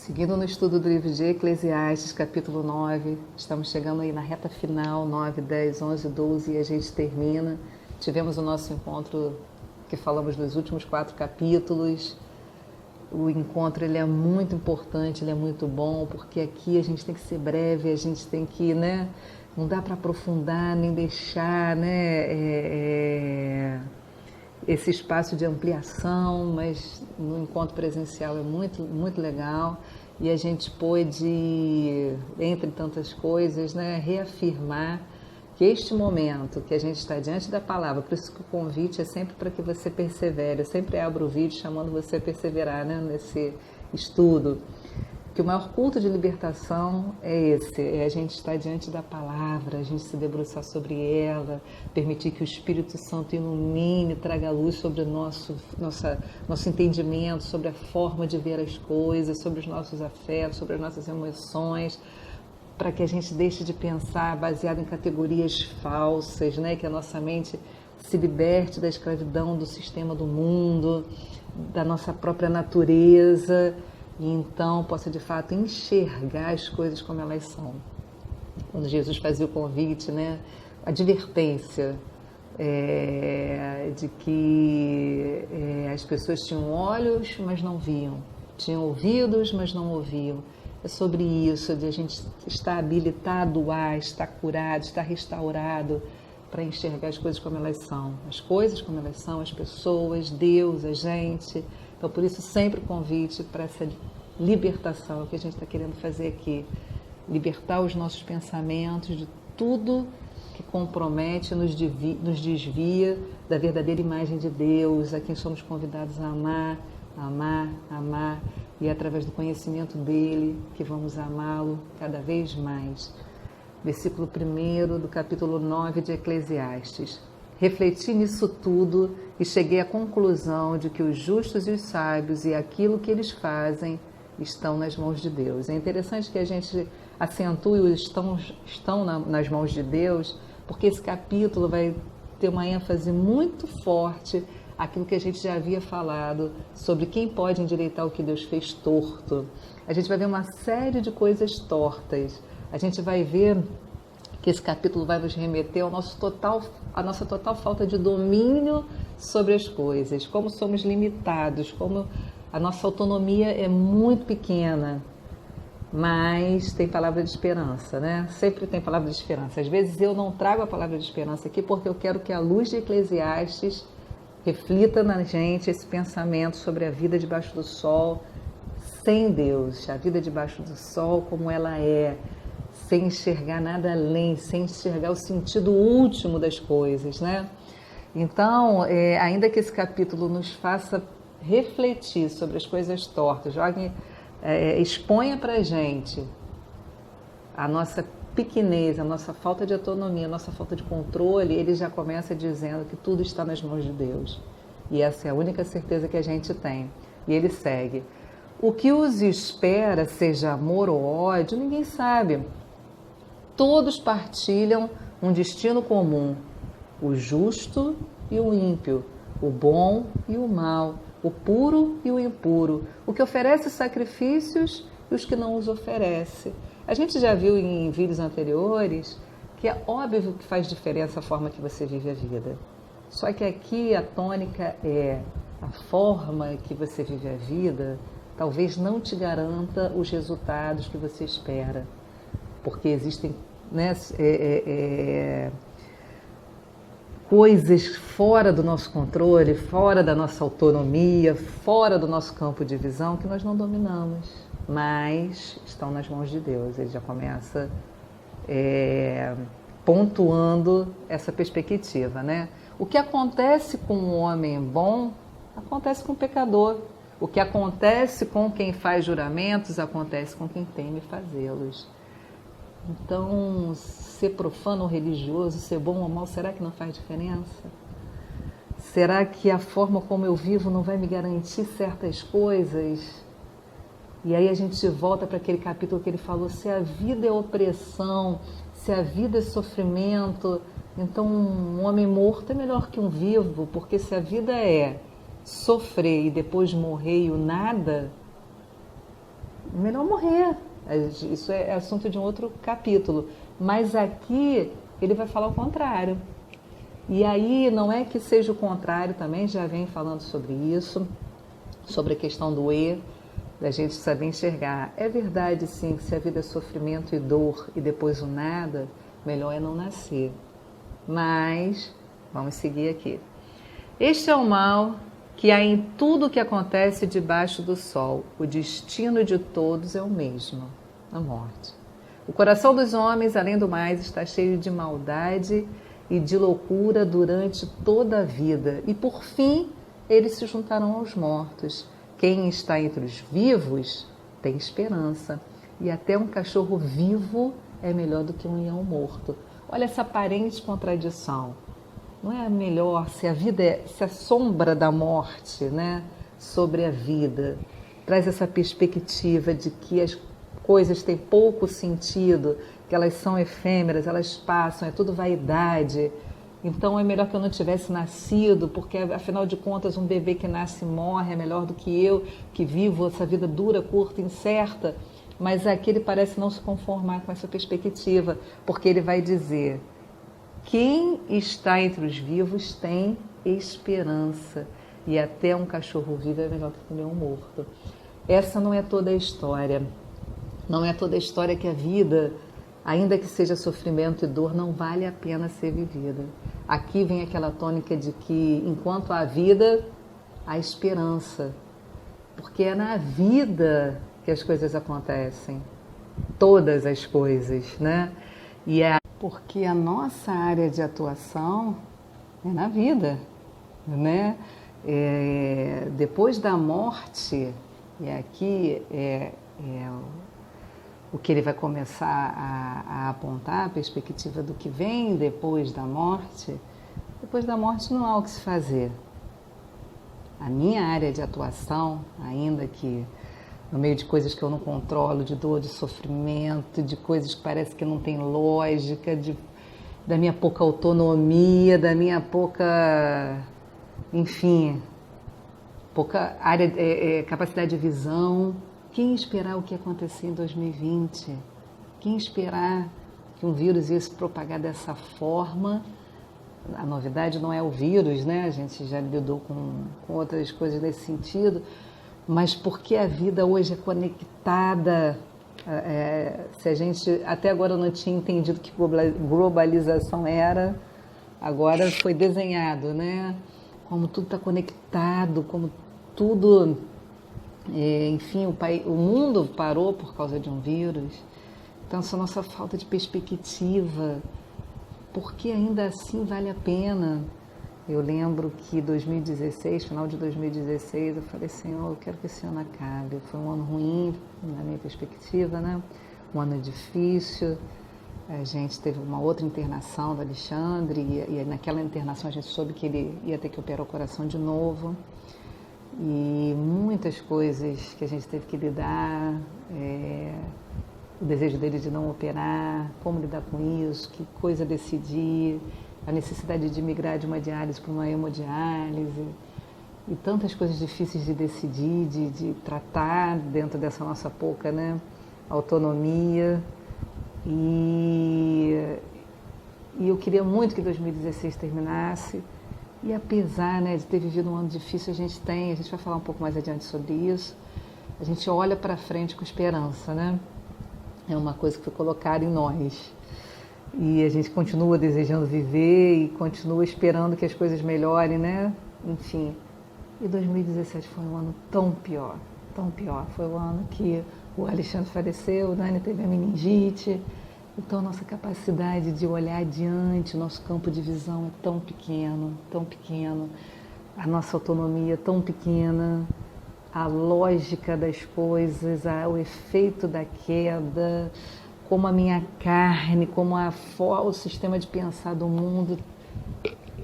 Seguindo no estudo do livro de Eclesiastes, capítulo 9, estamos chegando aí na reta final, 9, 10, 11, 12, e a gente termina. Tivemos o nosso encontro que falamos nos últimos 4 capítulos. O encontro ele é muito importante, ele é muito bom, porque aqui a gente tem que ser breve, a gente tem que, não dá para aprofundar, nem deixar, esse espaço de ampliação, mas no encontro presencial é muito, muito legal e a gente pôde, entre tantas coisas, reafirmar que este momento que a gente está diante da palavra, por isso que o convite é sempre para que você persevere, eu sempre abro o vídeo chamando você a perseverar nesse estudo, que o maior culto de libertação é esse, é a gente estar diante da palavra, a gente se debruçar sobre ela, permitir que o Espírito Santo ilumine, traga luz sobre o nosso entendimento, sobre a forma de ver as coisas, sobre os nossos afetos, sobre as nossas emoções, para que a gente deixe de pensar baseado em categorias falsas, que a nossa mente se liberte da escravidão do sistema do mundo, da nossa própria natureza, e então possa de fato enxergar as coisas como elas são. Quando Jesus fazia o convite, a advertência de que as pessoas tinham olhos, mas não viam, tinham ouvidos, mas não ouviam. É sobre isso, de a gente estar habilitado a, estar curado, estar restaurado para enxergar as coisas como elas são. As coisas como elas são, as pessoas, Deus, a gente. Então, por isso, sempre o convite para essa libertação que a gente está querendo fazer aqui. Libertar os nossos pensamentos de tudo que compromete, nos desvia da verdadeira imagem de Deus, a quem somos convidados a amar, amar, amar, e é através do conhecimento dele que vamos amá-lo cada vez mais. Versículo 1 do capítulo 9 de Eclesiastes. Refleti nisso tudo e cheguei à conclusão de que os justos e os sábios e aquilo que eles fazem estão nas mãos de Deus. É interessante que a gente acentue o estão nas mãos de Deus, porque esse capítulo vai ter uma ênfase muito forte aquilo que a gente já havia falado sobre quem pode endireitar o que Deus fez torto. A gente vai ver uma série de coisas tortas. A gente vai ver que esse capítulo vai nos remeter à nossa total falta de domínio sobre as coisas, como somos limitados, como a nossa autonomia é muito pequena, mas tem palavra de esperança, Sempre tem palavra de esperança. Às vezes eu não trago a palavra de esperança aqui porque eu quero que a luz de Eclesiastes reflita na gente esse pensamento sobre a vida debaixo do sol, sem Deus, a vida debaixo do sol como ela é, sem enxergar nada além, sem enxergar o sentido último das coisas, Então, ainda que esse capítulo nos faça refletir sobre as coisas tortas, exponha para a gente a nossa pequenez, a nossa falta de autonomia, a nossa falta de controle, ele já começa dizendo que tudo está nas mãos de Deus. E essa é a única certeza que a gente tem. E ele segue. O que os espera, seja amor ou ódio, ninguém sabe. Todos partilham um destino comum, o justo e o ímpio, o bom e o mal, o puro e o impuro, o que oferece sacrifícios e os que não os oferece. A gente já viu em vídeos anteriores que é óbvio que faz diferença a forma que você vive a vida. Só que aqui a tônica é a forma que você vive a vida talvez não te garanta os resultados que você espera. Porque existem coisas fora do nosso controle, fora da nossa autonomia, fora do nosso campo de visão que nós não dominamos, mas estão nas mãos de Deus. Ele já começa pontuando essa perspectiva, O que acontece com um homem bom, acontece com o pecador. O que acontece com quem faz juramentos, acontece com quem teme fazê-los. Então, ser profano ou religioso, ser bom ou mal, será que não faz diferença? Será que a forma como eu vivo não vai me garantir certas coisas? E aí a gente volta para aquele capítulo que ele falou, se a vida é opressão, se a vida é sofrimento, então um homem morto é melhor que um vivo, porque se a vida é sofrer e depois morrer e o nada, melhor morrer. Isso é assunto de um outro capítulo. Mas aqui ele vai falar o contrário. E aí não é que seja o contrário também, já vem falando sobre isso, sobre a questão do da gente saber enxergar. É verdade, sim, que se a vida é sofrimento e dor e depois o nada, melhor é não nascer. Mas, vamos seguir aqui. Este é o mal que há em tudo que acontece debaixo do sol. O destino de todos é o mesmo, a morte. O coração dos homens, além do mais, está cheio de maldade e de loucura durante toda a vida. E, por fim, eles se juntarão aos mortos. Quem está entre os vivos tem esperança. E até um cachorro vivo é melhor do que um leão morto. Olha essa aparente contradição. Não é melhor se a vida se a sombra da morte, né, sobre a vida traz essa perspectiva de que as coisas têm pouco sentido, que elas são efêmeras, elas passam, é tudo vaidade. Então é melhor que eu não tivesse nascido, porque afinal de contas um bebê que nasce e morre é melhor do que eu, que vivo essa vida dura, curta, incerta. Mas aqui ele parece não se conformar com essa perspectiva, porque ele vai dizer: quem está entre os vivos tem esperança, e até um cachorro vivo é melhor que um leão morto. Essa não é toda a história. Não é toda a história que a vida, ainda que seja sofrimento e dor, não vale a pena ser vivida. Aqui vem aquela tônica de que, enquanto há vida, há esperança. Porque é na vida que as coisas acontecem. Todas as coisas, né? E é porque a nossa área de atuação é na vida, né? Depois da morte, e aqui o que ele vai começar a apontar, a perspectiva do que vem depois da morte não há o que se fazer. A minha área de atuação, ainda que no meio de coisas que eu não controlo, de dor, de sofrimento, de coisas que parece que não tem lógica, da minha pouca autonomia, da minha pouca, enfim, pouca área, capacidade de visão. Quem esperar o que ia acontecer em 2020? Quem esperar que um vírus ia se propagar dessa forma? A novidade não é o vírus, né? A gente já lidou com outras coisas nesse sentido, mas porque a vida hoje é conectada, se a gente até agora não tinha entendido que globalização era, agora foi desenhado, né? Como tudo está conectado, como tudo, enfim, o mundo parou por causa de um vírus. Então, essa nossa falta de perspectiva, porque ainda assim vale a pena. Eu lembro que 2016, final de 2016, eu falei: Senhor, eu quero que esse ano acabe. Foi um ano ruim, na minha perspectiva, né? Um ano difícil. A gente teve uma outra internação do Alexandre, e naquela internação a gente soube que ele ia ter que operar o coração de novo. E muitas coisas que a gente teve que lidar, o desejo dele de não operar, como lidar com isso, que coisa decidir, a necessidade de migrar de uma diálise para uma hemodiálise, e tantas coisas difíceis de decidir, de tratar dentro dessa nossa pouca, né, autonomia. E eu queria muito que 2016 terminasse, e apesar, né, de ter vivido um ano difícil, a gente vai falar um pouco mais adiante sobre isso, a gente olha para frente com esperança, né? É uma coisa que foi colocada em nós. E a gente continua desejando viver e continua esperando que as coisas melhorem, né? Enfim. E 2017 foi um ano tão pior, tão pior. Foi o ano que o Alexandre faleceu, o Dani teve a meningite. Então, a nossa capacidade de olhar adiante, o nosso campo de visão é tão pequeno, tão pequeno. A nossa autonomia é tão pequena. A lógica das coisas, o efeito da queda, como a minha carne, como o sistema de pensar do mundo,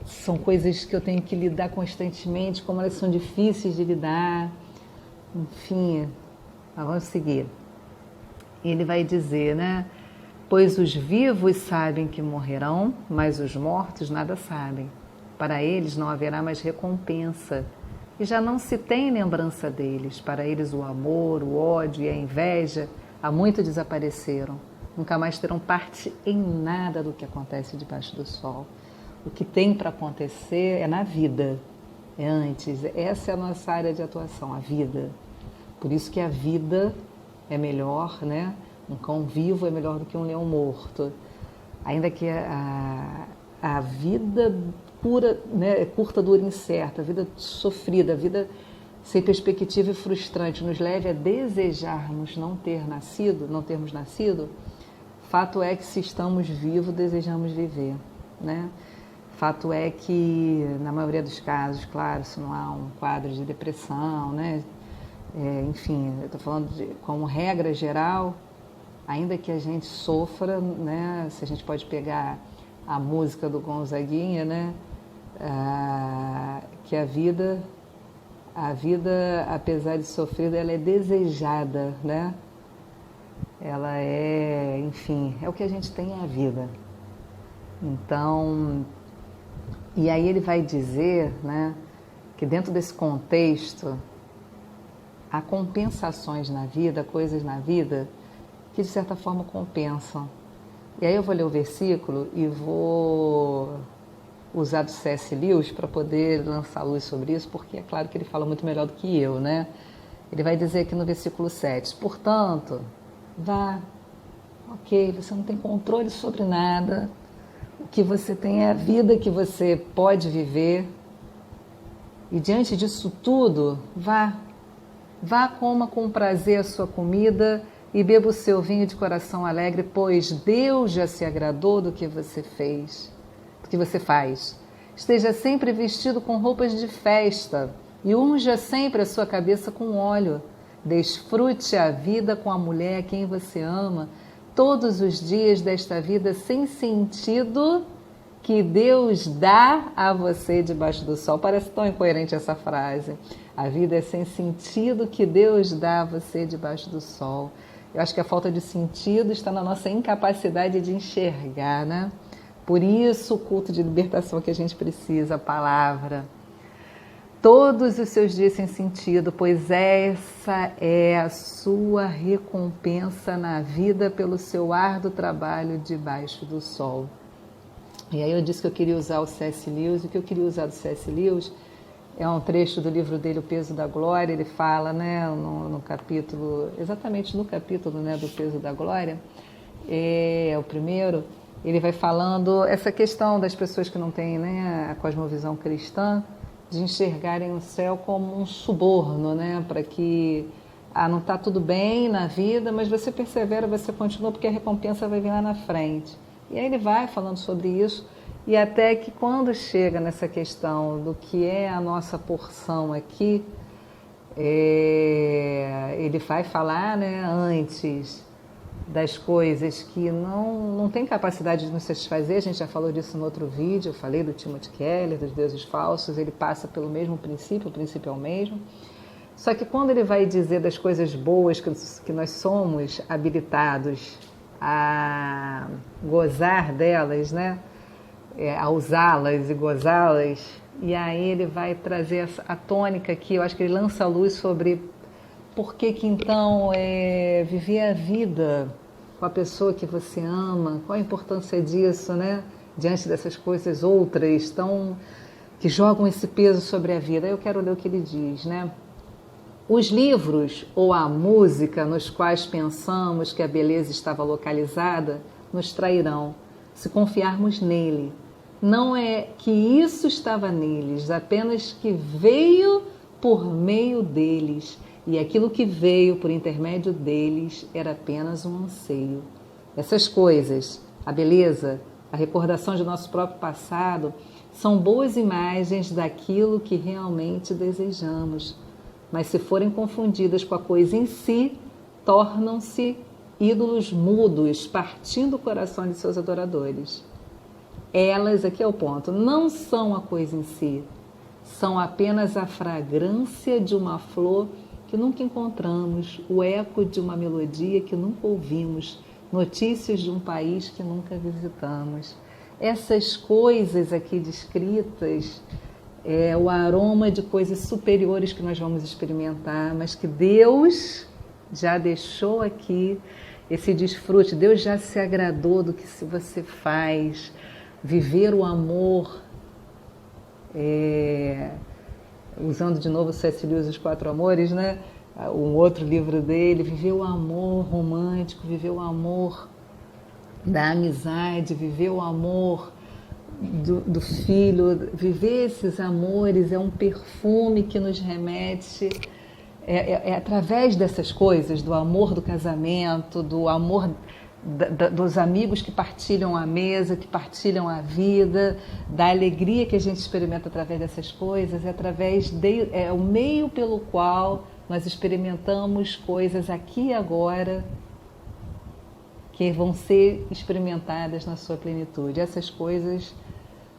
são coisas que eu tenho que lidar constantemente, como elas são difíceis de lidar. Enfim, vamos seguir. Ele vai dizer, né? Pois os vivos sabem que morrerão, mas os mortos nada sabem. Para eles não haverá mais recompensa. e já não se tem lembrança deles. Para eles o amor, o ódio e a inveja há muito desapareceram. Nunca mais terão parte em nada do que acontece debaixo do sol. O que tem para acontecer é na vida, é antes. Essa é a nossa área de atuação, a vida. Por isso que a vida é melhor, né? Um cão vivo é melhor do que um leão morto. Ainda que a vida pura, né, curta, dura e incerta, a vida sofrida, a vida sem perspectiva e frustrante nos leve a desejarmos não termos nascido, fato é que se estamos vivos, desejamos viver, né? Fato é que, na maioria dos casos, claro, se não há um quadro de depressão, né? Enfim, eu estou falando como regra geral, ainda que a gente sofra, né? Se a gente pode pegar a música do Gonzaguinha, né? Que a vida, apesar de sofrida, ela é desejada, né? Ela é, enfim, é o que a gente tem, é a vida. Então, e aí ele vai dizer, né, que dentro desse contexto há compensações na vida, coisas na vida que de certa forma compensam. E aí eu vou ler o versículo e vou usar do C.S. Lewis para poder lançar luz sobre isso, porque é claro que ele fala muito melhor do que eu, né? Ele vai dizer aqui no versículo 7, portanto, vá, ok, você não tem controle sobre nada, o que você tem é a vida que você pode viver, e diante disso tudo, vá, coma com prazer a sua comida e beba o seu vinho de coração alegre, pois Deus já se agradou do que você fez, do que você faz. Esteja sempre vestido com roupas de festa e unja sempre a sua cabeça com óleo. Desfrute a vida com a mulher a quem você ama, todos os dias desta vida sem sentido que Deus dá a você debaixo do sol. Parece tão incoerente essa frase. A vida é sem sentido que Deus dá a você debaixo do sol. Eu acho que a falta de sentido está na nossa incapacidade de enxergar, né? Por isso o culto de libertação que a gente precisa, a palavra. Todos os seus dias sem sentido, pois essa é a sua recompensa na vida pelo seu árduo trabalho debaixo do sol. E aí eu disse que eu queria usar o C.S. Lewis, e o que eu queria usar do C.S. Lewis é um trecho do livro dele, O Peso da Glória. Ele fala, né, no capítulo, exatamente no capítulo, né, do Peso da Glória, é o primeiro, ele vai falando essa questão das pessoas que não têm, né, a cosmovisão cristã, de enxergarem o céu como um suborno, né, para que não está tudo bem na vida, mas você persevera, você continua, porque a recompensa vai vir lá na frente. E aí ele vai falando sobre isso, e até que quando chega nessa questão do que é a nossa porção aqui, ele vai falar, né, antes das coisas que não tem capacidade de nos satisfazer. A gente já falou disso no outro vídeo, eu falei do Timothy Keller, dos deuses falsos. Ele passa pelo mesmo princípio, o princípio é o mesmo. Só que quando ele vai dizer das coisas boas que nós somos habilitados a gozar delas, né? A usá-las e gozá-las, e aí ele vai trazer a tônica aqui. Eu acho que ele lança a luz sobre por que então viver a vida com a pessoa que você ama, qual a importância disso, né? Diante dessas coisas outras que jogam esse peso sobre a vida. Eu quero ler o que ele diz, né? Os livros ou a música nos quais pensamos que a beleza estava localizada nos trairão, se confiarmos nele. Não é que isso estava neles, apenas que veio por meio deles, e aquilo que veio por intermédio deles era apenas um anseio. Essas coisas, a beleza, a recordação de nosso próprio passado, são boas imagens daquilo que realmente desejamos, mas se forem confundidas com a coisa em si, tornam-se ídolos mudos, partindo o coração de seus adoradores. Elas, aqui é o ponto, não são a coisa em si, são apenas a fragrância de uma flor que nunca encontramos, o eco de uma melodia que nunca ouvimos, notícias de um país que nunca visitamos. Essas coisas aqui descritas é o aroma de coisas superiores que nós vamos experimentar, mas que Deus já deixou aqui esse desfrute. Deus já se agradou do que você faz. Viver o amor, usando de novo C.S. Lewis, Os Quatro Amores, né? Um outro livro dele, viver o amor romântico, viver o amor da amizade, viver o amor do filho, viver esses amores é um perfume que nos remete, é através dessas coisas, do amor do casamento, do amor dos amigos que partilham a mesa, que partilham a vida, da alegria que a gente experimenta através dessas coisas, é o meio pelo qual nós experimentamos coisas aqui e agora que vão ser experimentadas na sua plenitude. Essas coisas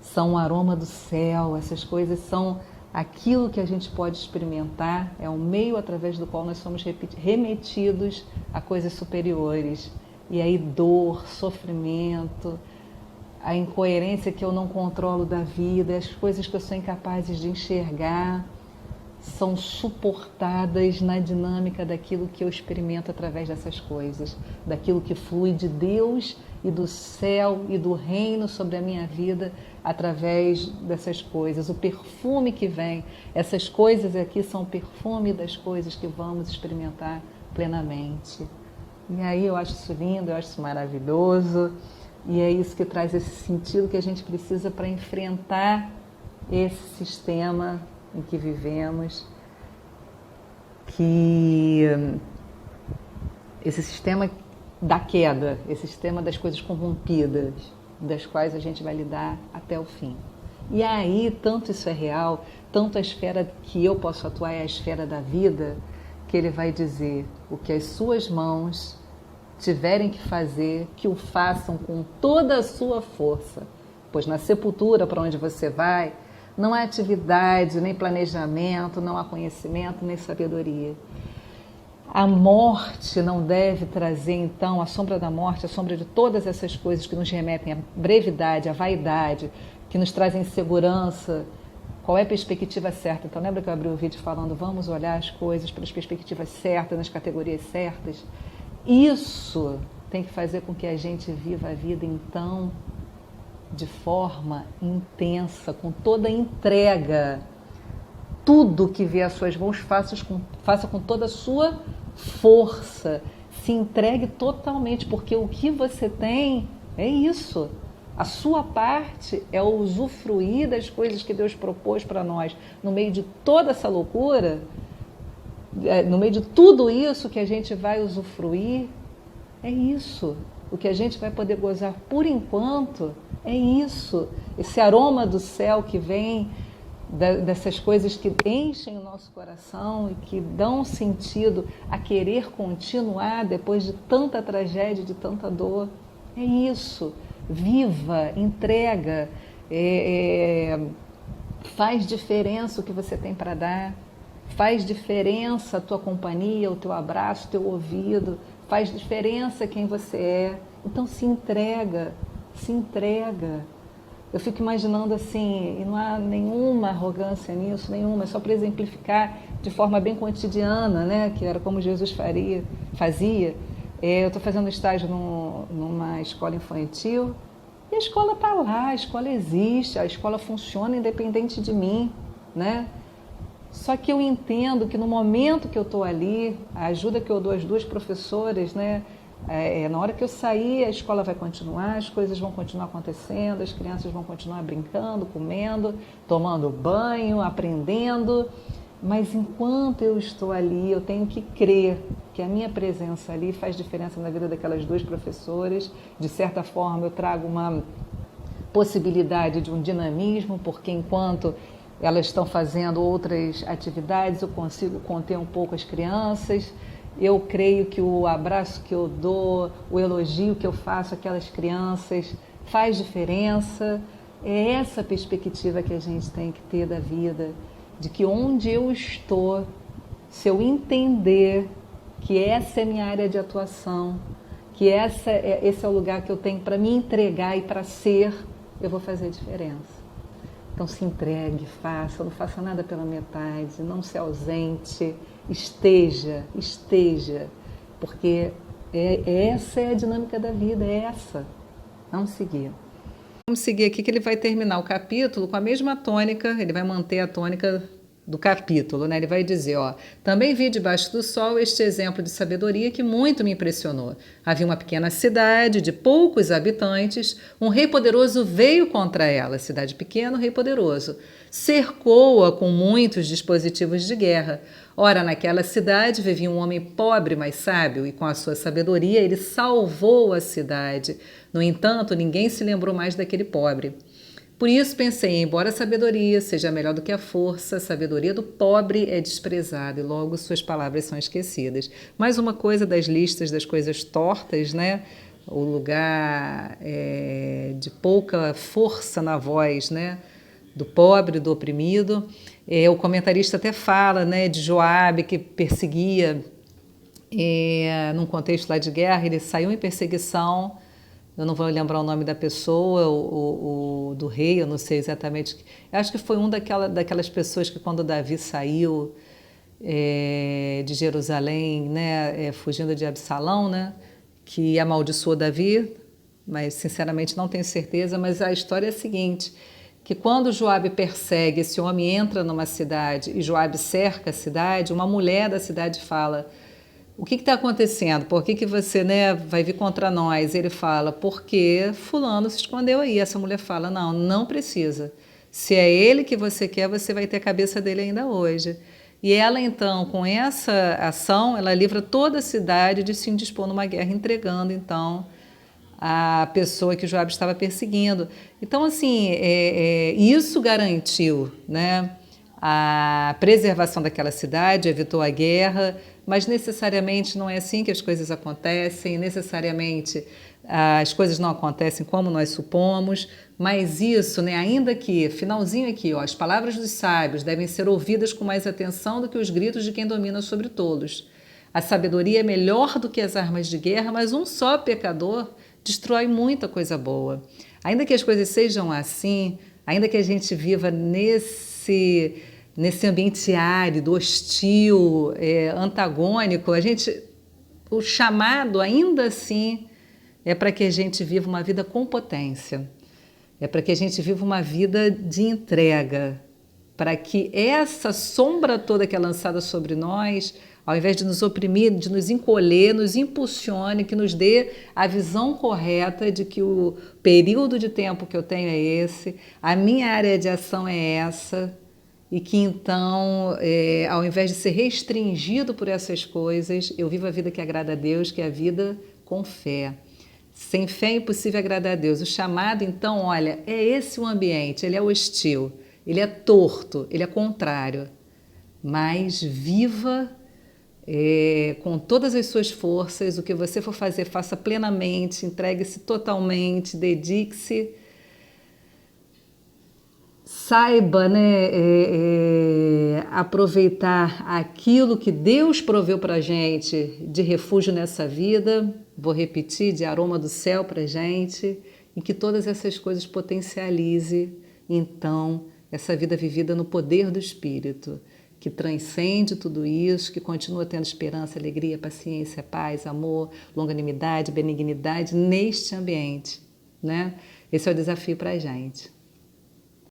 são o aroma do céu, essas coisas são aquilo que a gente pode experimentar, é o meio através do qual nós somos remetidos a coisas superiores. E aí dor, sofrimento, a incoerência que eu não controlo da vida, as coisas que eu sou incapaz de enxergar, são suportadas na dinâmica daquilo que eu experimento através dessas coisas, daquilo que flui de Deus e do céu e do reino sobre a minha vida através dessas coisas. O perfume que vem, essas coisas aqui são o perfume das coisas que vamos experimentar plenamente. E aí eu acho isso lindo, eu acho isso maravilhoso, e é isso que traz esse sentido que a gente precisa para enfrentar esse sistema em que vivemos, esse sistema da queda, esse sistema das coisas corrompidas, das quais a gente vai lidar até o fim. E aí, tanto isso é real, tanto a esfera que eu posso atuar é a esfera da vida, que ele vai dizer: o que as suas mãos tiverem que fazer, que o façam com toda a sua força, pois na sepultura para onde você vai, não há atividade, nem planejamento, não há conhecimento, nem sabedoria. A morte não deve trazer, então, a sombra da morte, a sombra de todas essas coisas que nos remetem à brevidade, à vaidade, que nos trazem insegurança. Qual é a perspectiva certa? Então, lembra que eu abri o vídeo falando, vamos olhar as coisas pelas perspectivas certas, nas categorias certas? Isso tem que fazer com que a gente viva a vida, então, de forma intensa, com toda a entrega. Tudo que vier às suas mãos, faça com toda a sua força. Se entregue totalmente, porque o que você tem é isso. A sua parte é usufruir das coisas que Deus propôs para nós. No meio de toda essa loucura, no meio de tudo isso que a gente vai usufruir, é isso. O que a gente vai poder gozar por enquanto é isso. Esse aroma do céu que vem dessas coisas que enchem o nosso coração e que dão sentido a querer continuar depois de tanta tragédia, de tanta dor. É isso. Viva, entrega, faz diferença o que você tem para dar, faz diferença a tua companhia, o teu abraço, o teu ouvido, faz diferença quem você é. Então se entrega, se entrega. Eu fico imaginando assim, e não há nenhuma arrogância nisso, nenhuma, é só para exemplificar de forma bem cotidiana, né? Que era como Jesus fazia. Eu estou fazendo estágio numa escola infantil e a escola está lá, a escola existe, a escola funciona independente de mim, né? Só que eu entendo que no momento que eu estou ali, a ajuda que eu dou às duas professoras, né? Na hora que eu sair, a escola vai continuar, as coisas vão continuar acontecendo, as crianças vão continuar brincando, comendo, tomando banho, aprendendo. Mas enquanto eu estou ali, eu tenho que crer que a minha presença ali faz diferença na vida daquelas duas professoras. De certa forma, eu trago uma possibilidade de um dinamismo, porque enquanto elas estão fazendo outras atividades, eu consigo conter um pouco as crianças. Eu creio que o abraço que eu dou, o elogio que eu faço àquelas crianças faz diferença. É essa perspectiva que a gente tem que ter da vida, de que onde eu estou, se eu entender que essa é minha área de atuação, que esse é o lugar que eu tenho para me entregar e para ser, eu vou fazer diferença. Então se entregue, faça, não faça nada pela metade, não se ausente, esteja, porque essa é a dinâmica da vida, é essa. Vamos seguir. Vamos seguir aqui que ele vai terminar o capítulo com a mesma tônica, ele vai manter a tônica do capítulo, né? Ele vai dizer, ó, também vi debaixo do sol este exemplo de sabedoria que muito me impressionou. Havia uma pequena cidade de poucos habitantes, um rei poderoso veio contra ela, cidade pequena, rei poderoso, cercou-a com muitos dispositivos de guerra. Ora, naquela cidade vivia um homem pobre, mas sábio, e com a sua sabedoria ele salvou a cidade. No entanto, ninguém se lembrou mais daquele pobre. Por isso pensei, embora a sabedoria seja melhor do que a força, a sabedoria do pobre é desprezada e logo suas palavras são esquecidas. Mais uma coisa das listas das coisas tortas, né? O lugar de pouca força na voz, né? Do pobre, do oprimido. O comentarista até fala, né, de Joabe que perseguia, num contexto lá de guerra, ele saiu em perseguição. Eu não vou lembrar o nome da pessoa, do rei, eu não sei exatamente. Eu acho que foi daquelas pessoas que quando Davi saiu de Jerusalém, né, fugindo de Absalão, né, que amaldiçoou Davi, mas sinceramente não tenho certeza, mas a história é a seguinte, que quando Joabe persegue, esse homem entra numa cidade e Joabe cerca a cidade, uma mulher da cidade fala: o que está acontecendo? Por que você, né, vai vir contra nós? Ele fala, porque fulano se escondeu aí. Essa mulher fala, não precisa. Se é ele que você quer, você vai ter a cabeça dele ainda hoje. E ela, então, com essa ação, ela livra toda a cidade de se indispor numa guerra, entregando, então, a pessoa que Joabe estava perseguindo. Então, assim, isso garantiu, né, a preservação daquela cidade, evitou a guerra, mas necessariamente não é assim que as coisas acontecem, necessariamente as coisas não acontecem como nós supomos, mas isso, né, ainda que, finalzinho aqui, ó, as palavras dos sábios devem ser ouvidas com mais atenção do que os gritos de quem domina sobre tolos. A sabedoria é melhor do que as armas de guerra, mas um só pecador destrói muita coisa boa. Ainda que as coisas sejam assim, ainda que a gente viva nesse ambiente árido, hostil, antagônico, o chamado ainda assim é para que a gente viva uma vida com potência, é para que a gente viva uma vida de entrega, para que essa sombra toda que é lançada sobre nós, ao invés de nos oprimir, de nos encolher, nos impulsione, que nos dê a visão correta de que o período de tempo que eu tenho é esse, a minha área de ação é essa, e que então, ao invés de ser restringido por essas coisas, eu vivo a vida que agrada a Deus, que é a vida com fé. Sem fé é impossível agradar a Deus. O chamado, então, olha, é esse o ambiente, ele é hostil, ele é torto, ele é contrário, mas viva com todas as suas forças, o que você for fazer, faça plenamente, entregue-se totalmente, dedique-se. Saiba, né, aproveitar aquilo que Deus proveu para a gente de refúgio nessa vida, vou repetir, de aroma do céu para a gente, e que todas essas coisas potencialize, então, essa vida vivida no poder do Espírito, que transcende tudo isso, que continua tendo esperança, alegria, paciência, paz, amor, longanimidade, benignidade neste ambiente, né? Esse é o desafio para a gente.